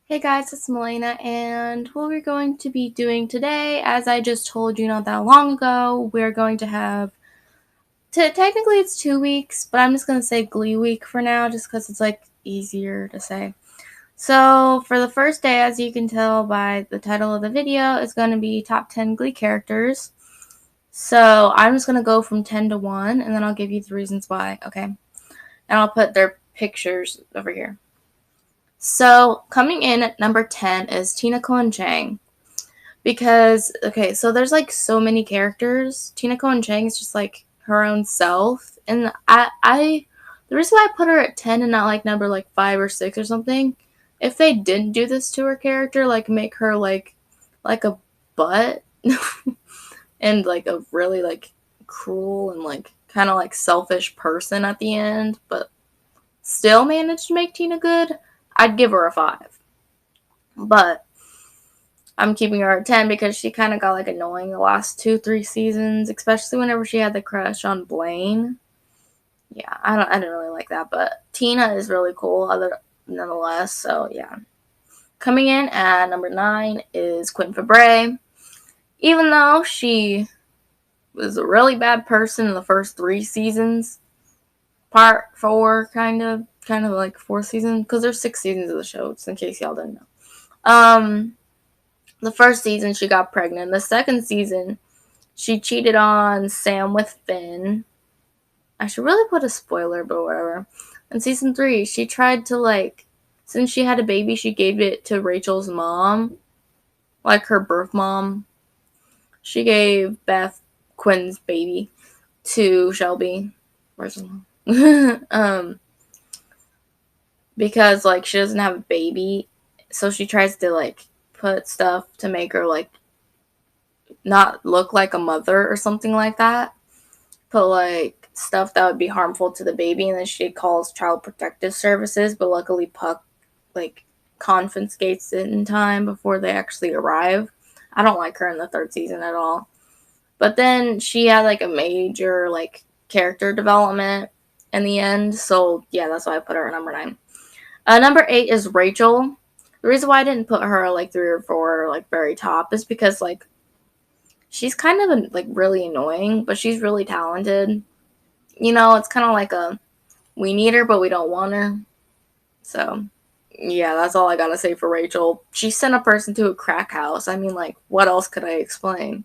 Hey guys, it's Melena, and what we're going to be doing today, as I just told you not that long ago, we're going to have, technically it's 2 weeks, but I'm just going to say Glee Week for now, just because it's like easier to say. So, for the first day, as you can tell by the title of the video, it's going to be top 10 Glee characters. So, I'm just going to go from 10 to 1, and then I'll give you the reasons why, okay? And I'll put their pictures over here. So, coming in at number 10 is Tina Cohen Chang. Because, okay, so there's like so many characters. Tina Cohen Chang is just like her own self. And the reason why I put her at 10 and not like number like 5 or 6 or something, if they didn't do this to her character, like make her like a butt and like a really like cruel and like kind of like selfish person at the end, but still managed to make Tina good, I'd give her a 5. But I'm keeping her at 10 because she kind of got like annoying the last 2-3 seasons, especially whenever she had the crush on Blaine. Yeah, I didn't really like that, but Tina is really cool nonetheless. So yeah, coming in at number 9 is Quinn Fabray. Even though she was a really bad person in the first 3 seasons, part 4 kind of like 4th season, because there's 6 seasons of the show, just in case y'all didn't know. The first season she got pregnant. The second season she cheated on Sam with Finn. I should really put a spoiler, but whatever. In season 3, she tried to since she had a baby, she gave it to Rachel's mom, like her birth mom. She gave Beth, Quinn's baby, to Shelby. Where's her mom? Because like she doesn't have a baby, so she tries to like put stuff to make her like not look like a mother or something like that. Put like stuff that would be harmful to the baby, and then she calls Child Protective Services, but luckily Puck like confiscates it in time before they actually arrive. I don't like her in the 3rd season at all. But then she had like a major like character development in the end, so yeah, that's why I put her at number 9. Number 8 is Rachel. The reason why I didn't put her like 3 or 4 like very top is because like she's kind of like really annoying, but she's really talented. You know, it's kind of like we need her, but we don't want her. So, yeah, that's all I gotta say for Rachel. She sent a person to a crack house. I mean, like, what else could I explain?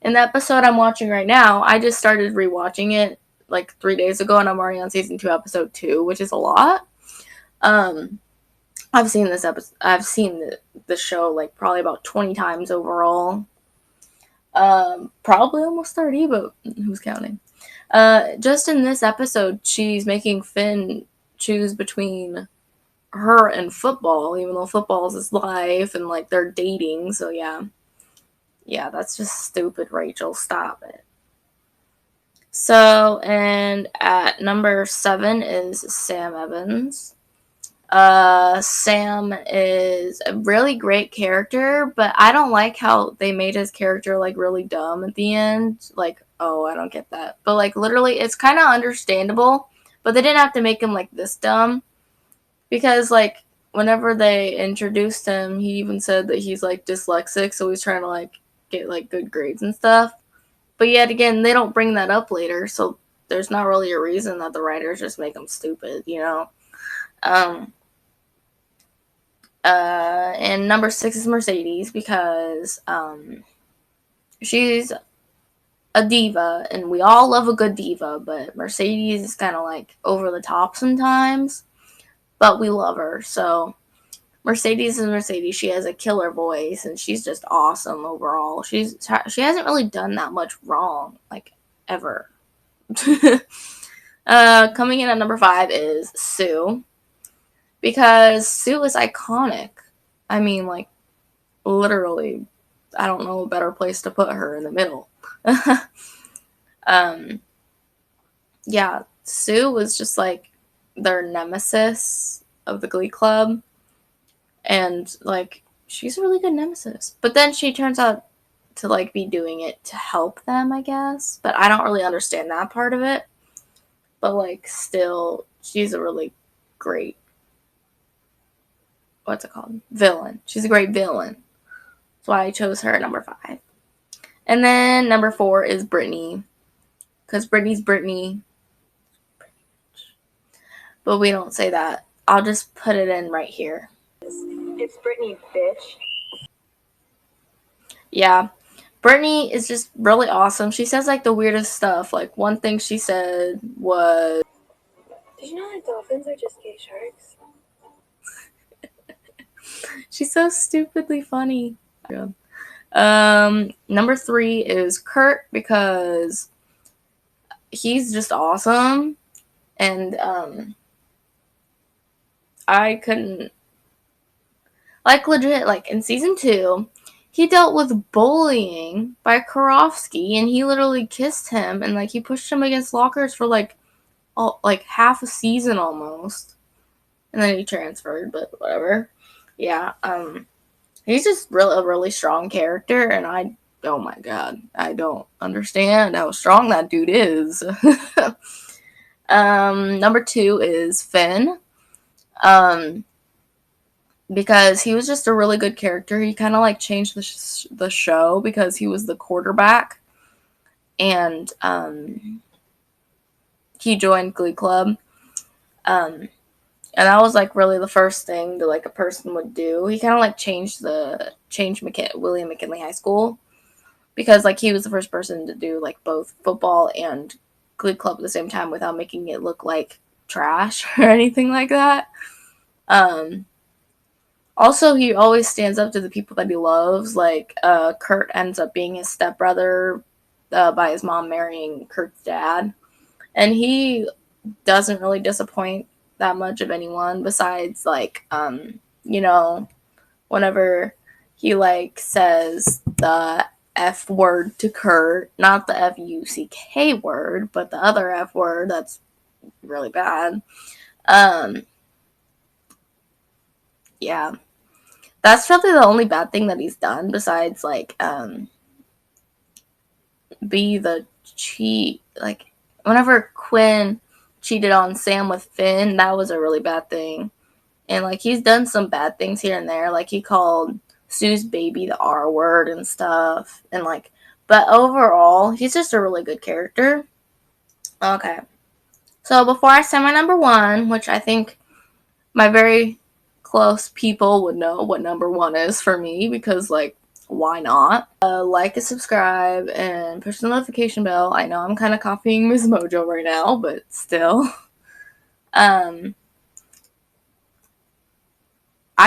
In the episode I'm watching right now, I just started rewatching it like 3 days ago, and I'm already on season 2, episode 2, which is a lot. I've seen this episode. I've seen the show like probably about 20 times overall. Probably almost 30, but who's counting? Just in this episode, she's making Finn choose between her and football, even though football is his life and like they're dating. So yeah, that's just stupid, Rachel. Stop it. So, and at number 7 is Sam Evans. Sam is a really great character, but I don't like how they made his character like really dumb at the end. Like, oh, I don't get that. But like literally it's kind of understandable, but they didn't have to make him like this dumb because like whenever they introduced him, he even said that he's like dyslexic, so he's trying to like get like good grades and stuff. But yet again, they don't bring that up later, so there's not really a reason that the writers just make him stupid, you know? Um, and number 6 is Mercedes because she's a diva, and we all love a good diva, but Mercedes is kind of like over the top sometimes, but we love her. So Mercedes is Mercedes. She has a killer voice, and she's just awesome overall. She hasn't really done that much wrong, like ever. Coming in at number 5 is Sue, because Sue is iconic. I mean, like, literally, I don't know a better place to put her in the middle. um, yeah, Sue was just like their nemesis of the Glee Club, and like she's a really good nemesis. But then she turns out to like be doing it to help them, I guess. But I don't really understand that part of it. But like, still, she's a really great what's it called? Villain. She's a great villain. That's why I chose her at number 5. And then number 4 is Brittany. Because Brittany's Brittany. But we don't say that. I'll just put it in right here. It's Brittany, bitch. Yeah. Brittany is just really awesome. She says like the weirdest stuff. Like one thing she said was, "Did you know that dolphins are just gay sharks?" She's so stupidly funny. Number 3 is Kurt because he's just awesome. And I couldn't, like, legit, like in season 2, he dealt with bullying by Karofsky, and he literally kissed him, and like he pushed him against lockers for like half a season almost, and then he transferred. But whatever. Yeah. He's just a really strong character, and oh my god, I don't understand how strong that dude is. Number 2 is Finn. Because he was just a really good character. He kind of like changed the show because he was the quarterback, and he joined Glee Club, and that was like really the first thing that like a person would do. He kind of like changed William McKinley High School, because like he was the first person to do like both football and Glee Club at the same time without making it look like trash or anything like that. Also, he always stands up to the people that he loves. Like, Kurt ends up being his stepbrother by his mom marrying Kurt's dad. And he doesn't really disappoint that much of anyone besides, like, whenever he, like, says the F word to Kurt. Not the F-U-C-K word, but the other F word that's really bad. Yeah. That's probably the only bad thing that he's done besides, like, be the cheat. Like, whenever Quinn cheated on Sam with Finn, that was a really bad thing. And, like, he's done some bad things here and there. Like, he called Sue's baby the R word and stuff. And, like, but overall, he's just a really good character. Okay. So, before I say my number 1, which I think my very close people would know what number 1 is for me, because like, why not? Like and subscribe and push the notification bell. I know I'm kind of copying Ms. Mojo right now, but still. I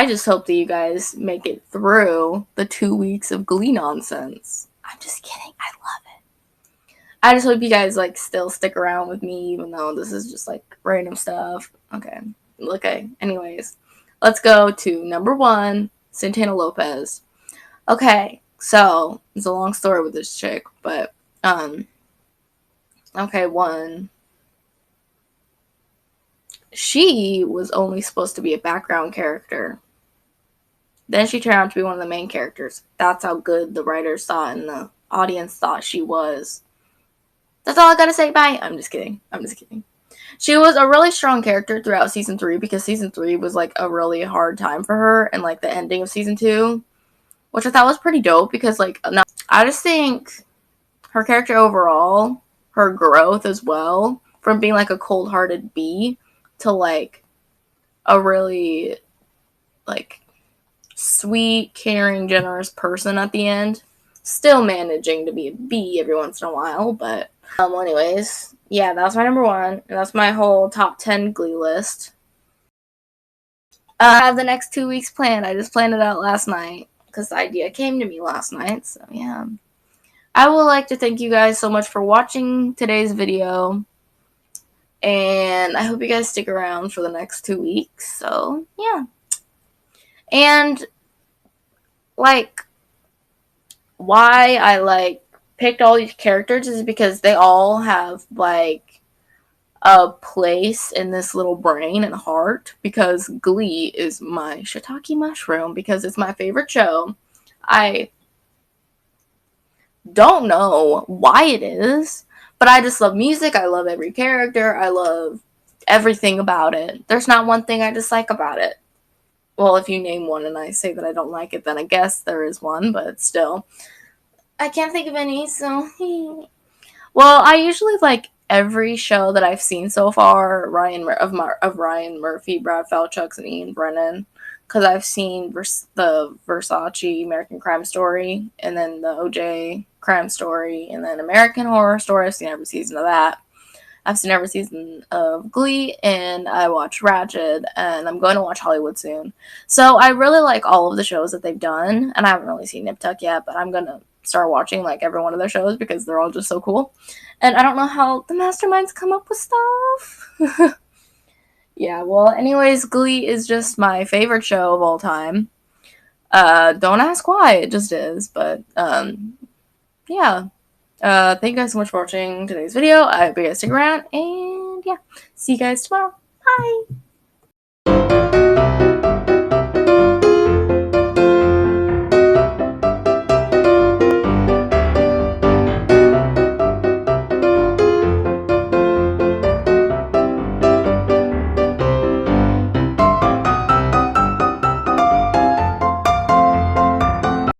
just hope that you guys make it through the 2 weeks of Glee nonsense. I'm just kidding. I love it. I just hope you guys like still stick around with me, even though this is just like random stuff. Okay, anyways. Let's go to number 1, Santana Lopez. Okay, so it's a long story with this chick, but okay, 1. She was only supposed to be a background character. Then she turned out to be one of the main characters. That's how good the writers thought and the audience thought she was. That's all I gotta say. Bye. I'm just kidding. She was a really strong character throughout season 3, because season 3 was like a really hard time for her, and like the ending of season 2, which I thought was pretty dope, because like, no, I just think her character overall, her growth as well, from being like a cold-hearted bee to like a really like sweet, caring, generous person at the end, still managing to be a bee every once in a while. But anyways, yeah, that's my number 1, and that's my whole top 10 Glee list. I have the next 2 weeks planned. I just planned it out last night because the idea came to me last night. So yeah, I would like to thank you guys so much for watching today's video, and I hope you guys stick around for the next 2 weeks. So yeah, and like, why I like picked all these characters is because they all have like a place in this little brain and heart, because Glee is my shiitake mushroom, because it's my favorite show. I don't know why it is, but I just love music. I love every character. I love everything about it. There's not one thing I dislike about it. Well, if you name one and I say that I don't like it, then I guess there is one, but still. I can't think of any, so. Well, I usually like every show that I've seen so far. Of Ryan Murphy, Brad Falchuk, and Ian Brennan, because I've seen the Versace American Crime Story, and then the OJ Crime Story, and then American Horror Story. I've seen every season of that. I've seen every season of Glee, and I watch Ratched, and I'm going to watch Hollywood soon. So I really like all of the shows that they've done, and I haven't really seen Nip Tuck yet, but I'm gonna start watching like every one of their shows because they're all just so cool. And I don't know how the masterminds come up with stuff. Yeah, well, anyways, Glee is just my favorite show of all time. Don't ask why, it just is, but yeah. Thank you guys so much for watching today's video. I hope you guys stick around, and yeah, see you guys tomorrow. Bye!